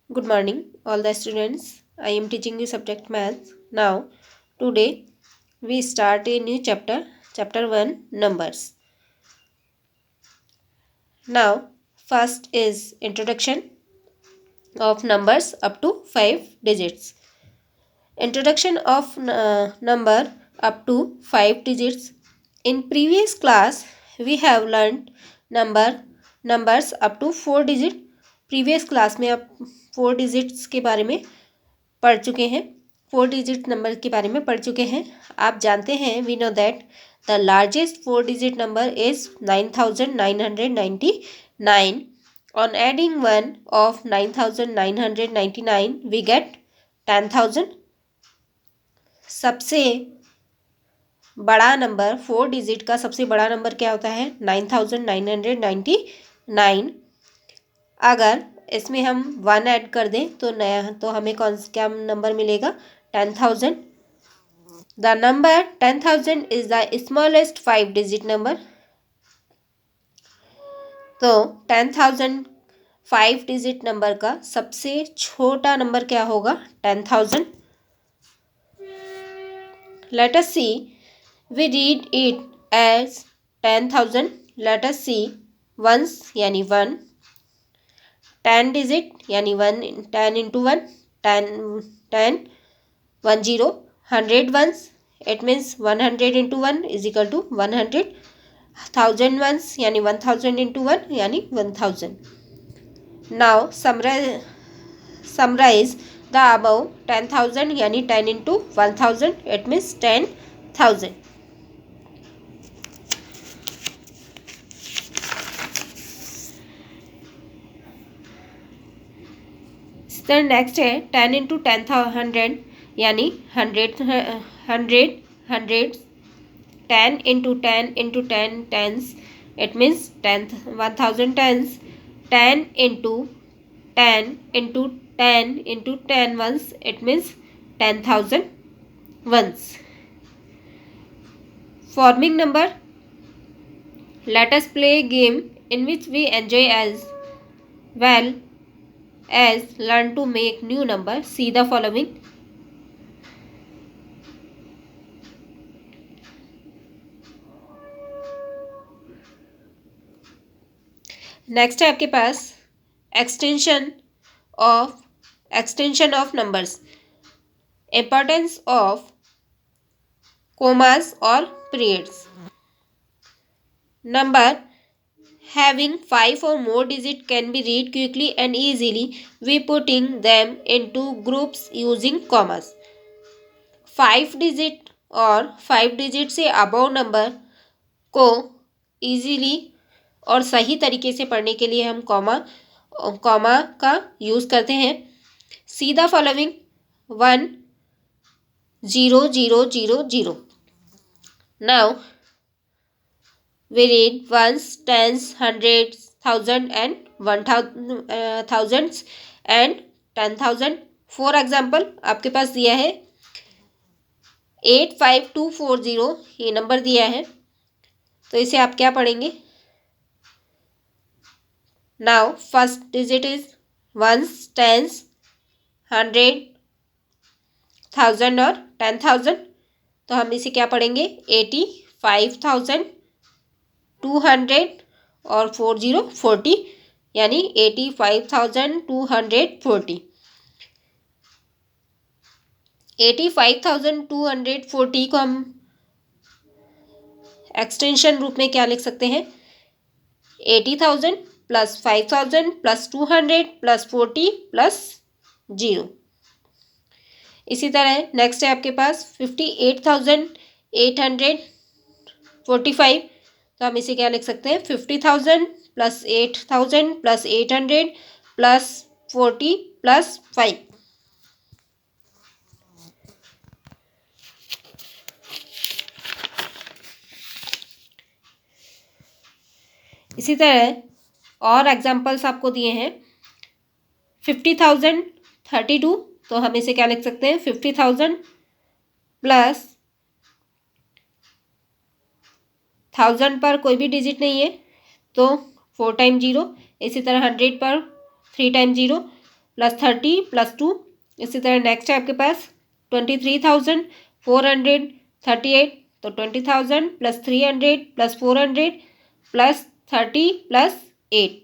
Good morning, all the students. I am teaching the subject maths. Now, today we start a new chapter, chapter 1 Numbers. Now, first is introduction of numbers up to 5 digits. Introduction of number up to 5 digits. In previous class, we have learned numbers up to 4 digit. Previous class में आप 4 digits के बारे में पढ़ चुके हैं, 4 digit number के बारे में पढ़ चुके हैं। आप जानते हैं, we know that the largest 4 digit number is 9999। On adding one of 9999 we get 10,000। सबसे बड़ा नंबर 4 डिजिट का सबसे बड़ा नंबर क्या होता है? 9999। अगर इसमें हम 1 ऐड कर दें तो हमें क्या नंबर मिलेगा? 10,000। The number 10,000 is the smallest 5 digit number. तो 10,000 5 डिजिट नंबर का सबसे छोटा नंबर क्या होगा? 10,000। Let us see, we read it as 10,000। Let us see, ones यानी 1, 10 डिजिट यानी 10 into 1, 10 10 1 0, 100 ones, it means 100 into 1 is equal to 100। 1000 ones यानी 1000 into 1 यानी 1000। नाउ समराइज द अबव 10,000 यानी 10 इंटू 1000, इट मीन्स 10,000। तो नेक्स्ट है 10 into 10,000 यानी 100 hundred. 10 into 10 into 10 tens, it means 1000 tens. 10 into 10 into 10 into 10 ones, it means 10,000 ones. Forming number, let us play game in which we enjoy as well as learn to make new number. See the following. Next है आपके पास extension of numbers, importance of commas और periods. Number having 5 or more digits can be read quickly and easily we putting them into groups using commas. 5 digit और 5 digit से above number को easily और सही तरीके से पढ़ने के लिए हम कॉमा का यूज़ करते हैं। सी the following 1 0 0 0 0। Now we read ones, tens, hundreds, thousand and 1,000 thousands and 10,000। For example आपके पास दिया है 85240, ये नंबर दिया है, तो इसे आप क्या पढ़ेंगे? Now first digit is ones, tens, 100, 1000 और 10,000, तो हम इसे क्या पढ़ेंगे? 85,200 और 40 40, यानी 85,240। 85,240 को हम एक्सटेंशन रूप में क्या लिख सकते हैं? 80,000 प्लस 5,000 प्लस 200 प्लस 40 प्लस 0। इसी तरह नेक्स्ट है आपके पास 58,845, तो हम इसे क्या लिख सकते हैं? 50,000 प्लस 8,000 प्लस 800 प्लस 40 प्लस 5। इसी तरह और एग्जाम्पल्स आपको दिए हैं 50,032, तो हम इसे क्या लिख सकते हैं? 50,000 प्लस 1000 पर कोई भी डिजिट नहीं है तो 4 टाइम 0। इसी तरह 100 पर 3 टाइम 0, प्लस 30 प्लस 2। इसी तरह नेक्स्ट है आपके पास 23,438, तो 20,000 plus 300 plus 400 plus 30 plus 8।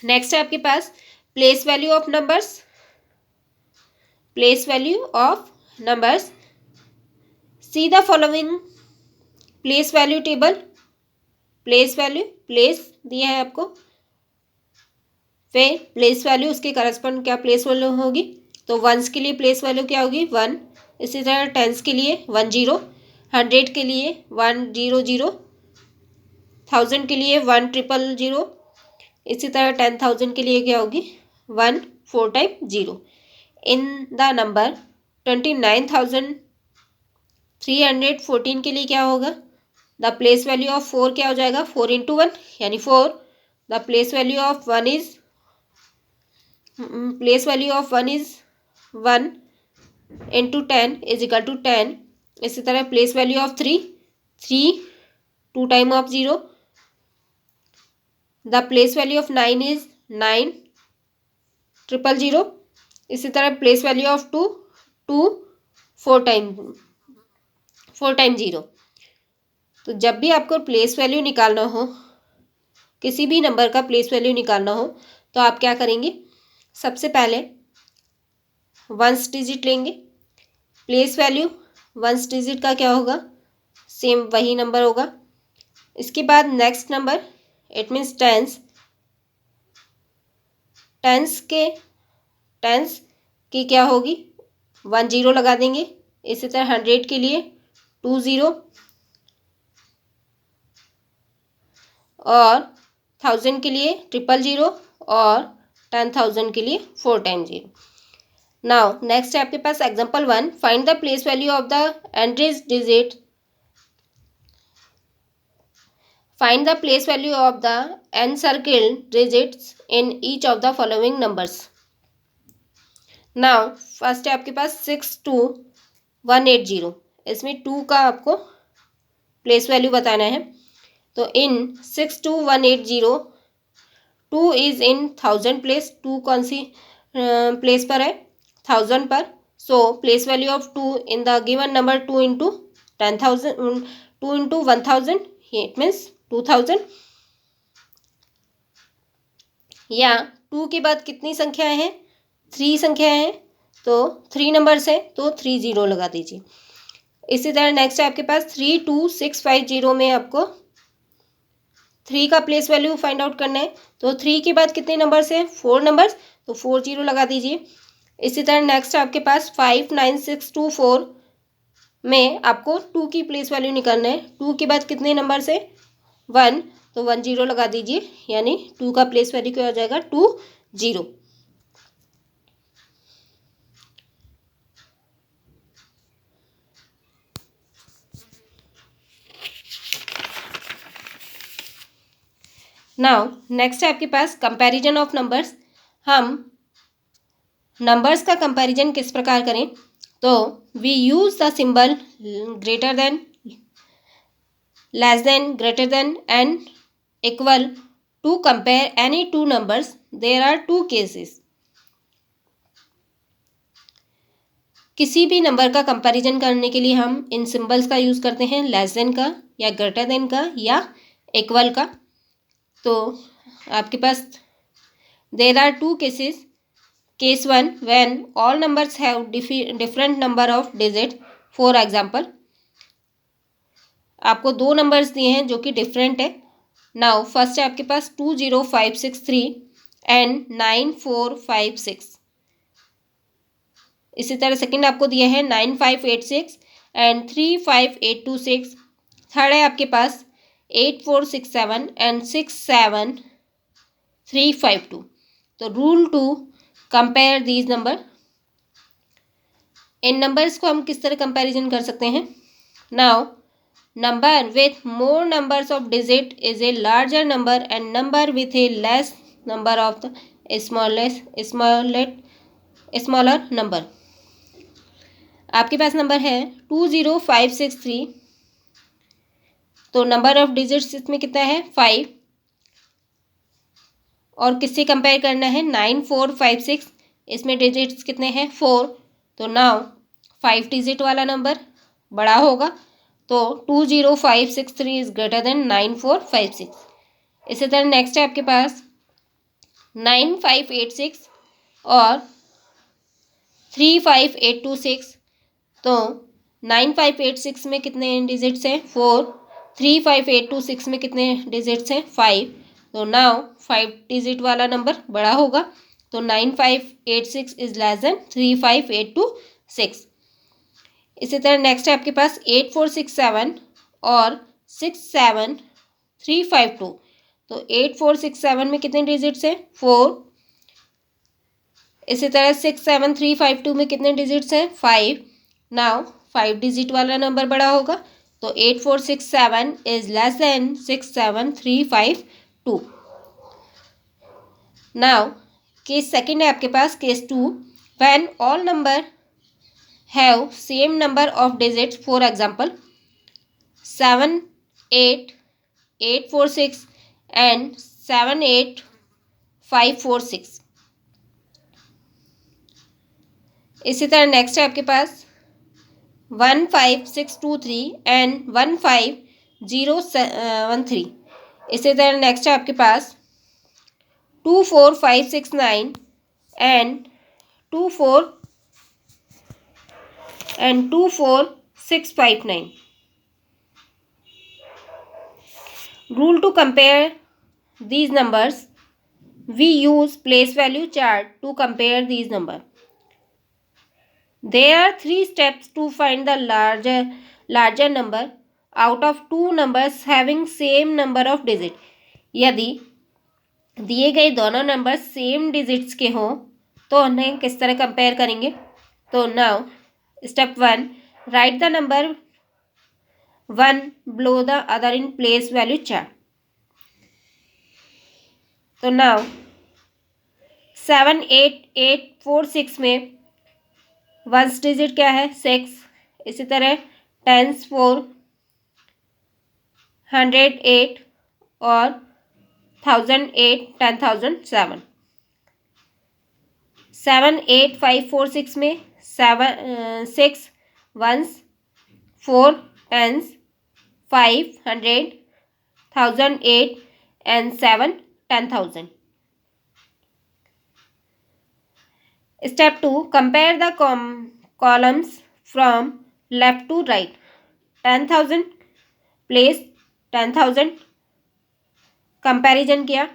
Next है आपके पास place value of numbers. Place value of numbers, see the following place value table. Place value, place दिया है आपको, फिर प्लेस वैल्यू उसके करस्पॉन्ड क्या प्लेस वैल्यू होगी, तो वंस के लिए प्लेस वैल्यू क्या होगी 1। इसी तरह टेंस के लिए 10, 100 के लिए 100, 1000 के लिए 100, इसी तरह 10,000 के लिए क्या होगी 1 4 टाइम 0। इन द नंबर 29,314 के लिए क्या होगा, द प्लेस वैल्यू ऑफ 4 क्या हो जाएगा 4 इंटू 1 यानी 4। The place value of 1 is 1 into 10 is equal to 10। इसी तरह place value of 3 2 time of 0। The place value of 9 is 9 000। इसी तरह प्लेस वैल्यू ऑफ 2 4 टाइम 0। तो जब भी आपको प्लेस वैल्यू निकालना हो, किसी भी नंबर का प्लेस वैल्यू निकालना हो, तो आप क्या करेंगे, सबसे पहले वंस डिजिट लेंगे। प्लेस वैल्यू वंस डिजिट का क्या होगा, सेम वही नंबर होगा। इसके बाद next number, it means tens की क्या होगी 10 लगा देंगे। इसी तरह 100 के लिए 20 और 1000 के लिए 000 और 10,000 के लिए 4 टाइम 0। नाउ नेक्स्ट है आपके पास example 1, find the place value of the entries digit. Find the place value of the encircled digits in each of the following numbers। Now first है आपके पास 62180, इसमें 2 का आपको प्लेस वैल्यू बताना है। तो इन 62180 2 इज इन 1000 प्लेस। 2 कौन सी प्लेस पर है 1000 पर। So place value of 2 in the given number 2 into 10,000 2 into 1000 it means 2000। या 2 के बाद कितनी संख्याएं हैं 3 संख्याएं हैं, तो 3 नंबर्स हैं तो 30 लगा दीजिए। इसी तरह नेक्स्ट है आपके पास 32650 में आपको 3 का प्लेस वैल्यू फाइंड आउट करना है। तो 3 के बाद कितने नंबर्स हैं 4 नंबर्स, तो 40 लगा दीजिए। इसी तरह नेक्स्ट है आपके पास 59624 में आपको 2 की प्लेस वैल्यू निकालना है। 2 के बाद कितने नंबर्स हैं 1, तो 10 लगा दीजिए, यानी 2 का प्लेस वैल्यू क्या हो जाएगा 20। नाउ नेक्स्ट है आपके पास कंपैरिजन ऑफ नंबर्स। हम नंबर्स का कंपैरिजन किस प्रकार करें, तो we use the symbol greater than, less than, greater than and equal to compare any 2 numbers. There are 2 cases. किसी भी नंबर का कंपैरिजन करने के लिए हम इन सिंबल्स का यूज़ करते हैं, लेस देन का या ग्रेटर देन का या इक्वल का। तो आपके पास there are 2 cases. Case 1, when all numbers have different number of digit. For example, आपको 2 नंबर्स दिए हैं जो कि डिफरेंट है। नाउ फर्स्ट है आपके पास 20563 एंड 9456। इसी तरह सेकंड आपको दिया है 9586 एंड 35826। थर्ड है आपके पास 8467 एंड 67352। तो rule to compare these number. इन नंबर्स को हम किस तरह कंपैरिजन कर सकते हैं। Now number with more numbers of digit is a larger number and number with a less number of the smaller number. आपके पास नंबर है 20563, तो नंबर ऑफ डिजिट्स इसमें कितना है 5। और किससे कंपेयर करना है, 9 4 5 6, इसमें डिजिट्स कितने हैं, 4। तो नाउ 5 डिजिट वाला नंबर बड़ा होगा, तो 20563 इज ग्रेटर देन 9456। इसी तरह नेक्स्ट है आपके पास 9586 और 35826। तो 9586 में कितने डिजिट्स हैं, 4। 35826 में कितने डिजिट्स हैं, 5। तो नाउ 5 डिजिट वाला नंबर बड़ा होगा, तो 9586 इज लेस देन 35826। इसी तरह नेक्स्ट है आपके पास 8467 और 67352। तो 8467 में कितने डिजिट्स हैं, 4। इसी तरह 67352 में कितने डिजिट्स हैं, 5। नाउ 5 डिजिट वाला नंबर बड़ा होगा, तो 8467 is less than 67352। Now case second है आपके पास, case 2, when all number have same number of digits, for example 7 8 846 and 7 8 546। इसी तरह नेक्स्ट है आपके पास 15623 एंड 15013। इसी तरह नेक्स्ट है आपके पास 24569 and 24659। Rule to compare these numbers, we use place value chart to compare these numbers. There are 3 steps to find the larger number out of 2 numbers having same number of digits. यदि दिए गए दोनों number same digits के हों तो उन्हें किस तरह कंपेयर करेंगे। तो now step 1, right the number 1 below the other in place value chart. तो नाउ 78846 में वंस डिजिट क्या है, 6। इसी तरह 10s 4, 108 और 1008 10007। 78546 में 6 once, 4 tense, 5 100, 1008 and 7 10,000। Step 2, compare the columns from left to right. 10,000 place 10,000, comparison किया।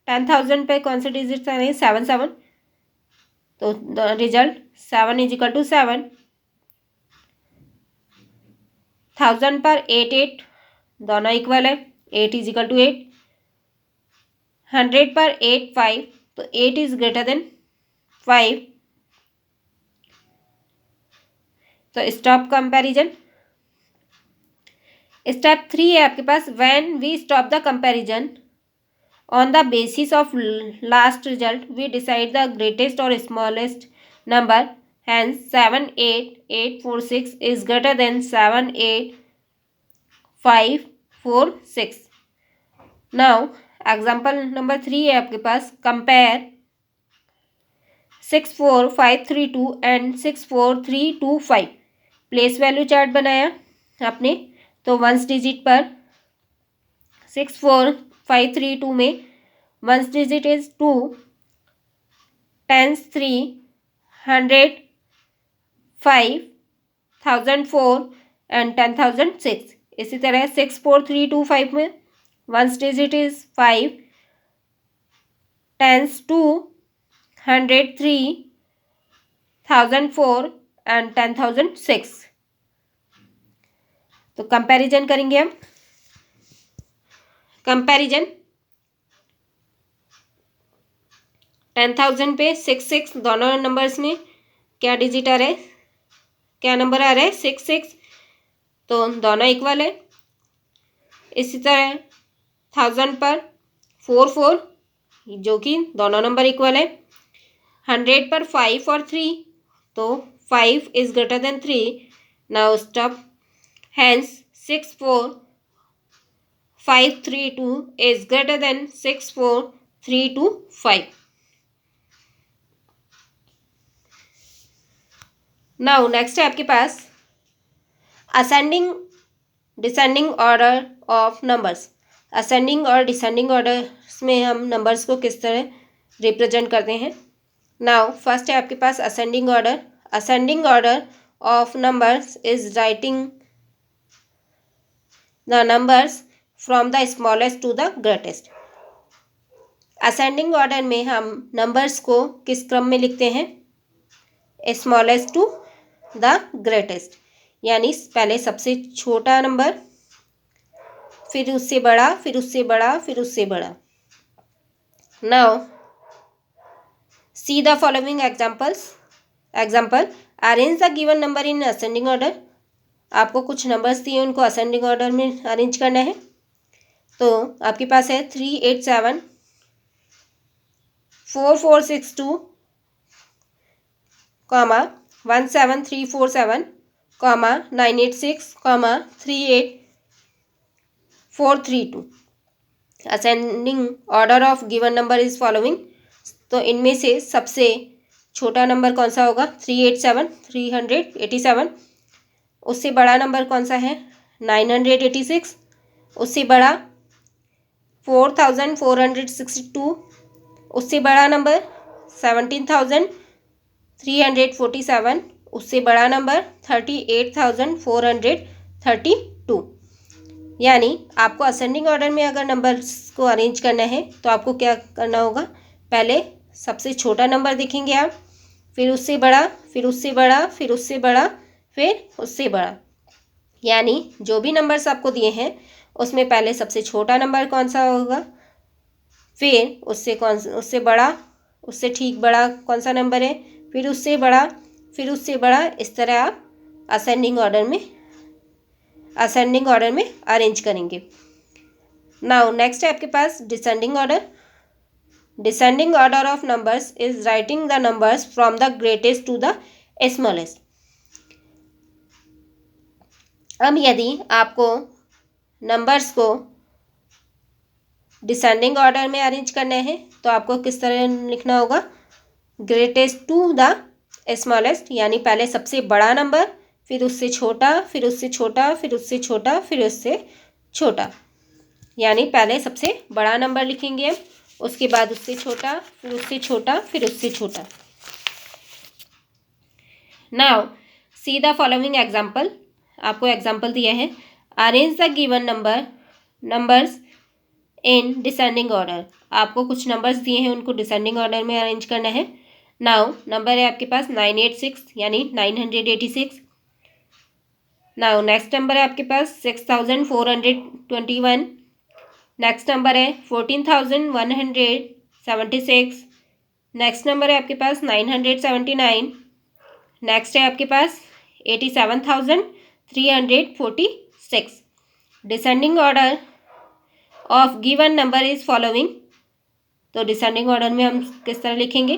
10,000 पे कौन से डिजिट आ रहे हैं, 7 7। तो रिजल्ट 7 इज इक्वल टू 7। 1000 पर 8 8, दोनों इक्वल है, 8 इज इक्वल टू 8। 100 पर 8 5, तो 8 इज ग्रेटर देन 5। तो स्टॉप कंपैरिजन। स्टेप 3 है आपके पास, when we stop the comparison on the basis of last result we decide the greatest और smallest number. Hence 78846 is greater than 78546। Now example number 3 है आपके पास, compare 64532 and 64325। Place value chart बनाया आपने, तो वंस डिजिट पर 64532 में ones digit is 2, tens 3, 100 5, 1004 and 10,006। इसी तरह 64325 में ones digit is 5, tense 2, 100 3, 1004 and 10,006। तो कंपैरिजन करेंगे हम। कंपैरिजन 10,000 पे 6 6, दोनों नंबर्स में क्या डिजिट आ रहा है, क्या नंबर आ रहा है, 6 6। तो दोनों इक्वल है। इसी तरह 1000 पर 4 4, जो कि दोनों नंबर इक्वल है। 100 पर 5 और 3, तो 5 is greater than 3। Now stop. Hence 64532 is greater than 64325। 3 to 5. Now next है आपके पास ascending descending order of numbers. Ascending और डिसेंडिंग ऑर्डर्स में हम नंबर्स को किस तरह रिप्रेजेंट करते हैं। नाउ फर्स्ट है आपके पास ascending order. Ascending order of numbers is writing the numbers from the smallest to the greatest. Ascending order में हम नंबर्स को किस क्रम में लिखते हैं, स्मॉलेस्ट टू द ग्रेटेस्ट, यानी पहले सबसे छोटा नंबर, फिर उससे बड़ा, फिर उससे बड़ा, फिर उससे बड़ा। Now see the following example arrange the given number in ascending order. आपको कुछ नंबर्स दिए, उनको असेंडिंग ऑर्डर में अरेंज करना है। तो आपके पास है 387, 4462, 17347, 986, 38432। Ascending order of given number is following. तो इनमें से सबसे छोटा नंबर कौन सा होगा, 387, 387। उससे बड़ा नंबर कौन सा है, 986। उससे बड़ा 4462। उससे बड़ा नंबर 17347। उससे बड़ा नंबर 38432। यानी आपको असेंडिंग ऑर्डर में अगर नंबर्स को अरेंज करना है तो आपको क्या करना होगा, पहले सबसे छोटा नंबर देखेंगे आप, फिर उससे बड़ा, फिर उससे बड़ा, फिर उससे बड़ा, फिर उससे बड़ा। यानी जो भी नंबर्स आपको दिए हैं उसमें पहले सबसे छोटा नंबर कौन सा होगा, फिर उससे बड़ा, उससे ठीक बड़ा कौन सा नंबर है, फिर उससे बड़ा, फिर उससे बड़ा। इस तरह आप असेंडिंग ऑर्डर में अरेंज करेंगे। नाउ नेक्स्ट है आपके पास descending order. Descending order of numbers is writing the numbers from the greatest to the smallest. अब यदि आपको नंबर्स को डिसेंडिंग ऑर्डर में अरेंज करना है तो आपको किस तरह लिखना होगा, ग्रेटेस्ट टू द स्मॉलेस्ट, यानी पहले सबसे बड़ा नंबर, फिर उससे छोटा, फिर उससे छोटा, फिर उससे छोटा, फिर उससे छोटा। यानी पहले सबसे बड़ा नंबर लिखेंगे हम, उसके बाद उससे छोटा, फिर उससे छोटा, फिर उससे छोटा। Now see the following example. आपको एग्जाम्पल दिया है, arrange the given numbers in descending order. आपको कुछ नंबर्स दिए हैं, उनको डिसेंडिंग ऑर्डर में अरेंज करना है। नाउ नंबर है आपके पास 986, यानी 986। नाउ नेक्स्ट नंबर है आपके पास 6421। नेक्स्ट नंबर है 14176। नेक्स्ट नंबर है आपके पास 979। नेक्स्ट है आपके पास 87,346। Descending order of given number is following. तो डिसेंडिंग ऑर्डर में हम किस तरह लिखेंगे,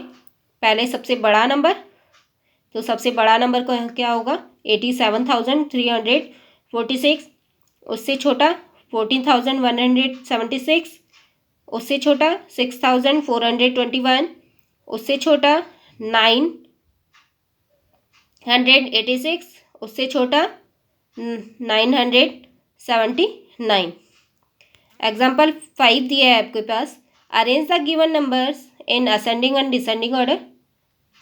पहले सबसे बड़ा नंबर, तो सबसे बड़ा नंबर को क्या होगा, 87,346। उससे छोटा 14,176। उससे छोटा 6,421। उससे छोटा 986। उससे छोटा 979। एग्जाम्पल 5 दिया है आपके पास, arrange the given numbers in ascending and descending order.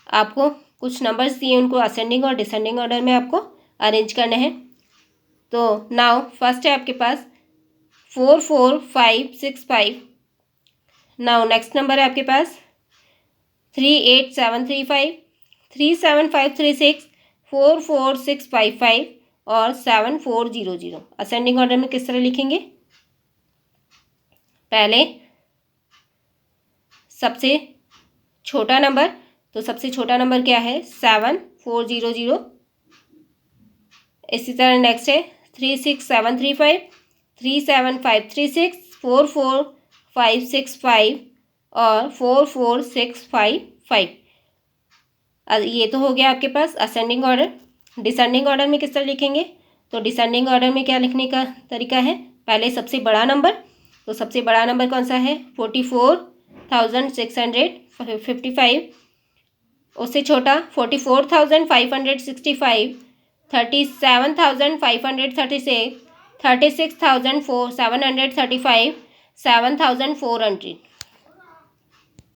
आपको कुछ नंबर्स दिए, उनको असेंडिंग और डिसेंडिंग ऑर्डर में आपको अरेंज करना है। तो नाउ फर्स्ट है आपके पास 44565। नाउ नेक्स्ट नंबर है आपके पास 38735, 37536, 44655 और 7400। असेंडिंग ऑर्डर में किस तरह लिखेंगे, पहले सबसे छोटा नंबर, तो सबसे छोटा नंबर क्या है, 7400। इसी तरह नेक्स्ट है 36735, 37536, 44565 और 44655। ये तो हो गया आपके पास असेंडिंग ऑर्डर। डिसेंडिंग ऑर्डर में किस तरह लिखेंगे, तो डिसेंडिंग ऑर्डर में क्या लिखने का तरीका है, पहले सबसे बड़ा नंबर, तो सबसे बड़ा नंबर कौन सा है, 44, 37,655, उससे छोटा 44,565, 37,536, 36,735, 7,400,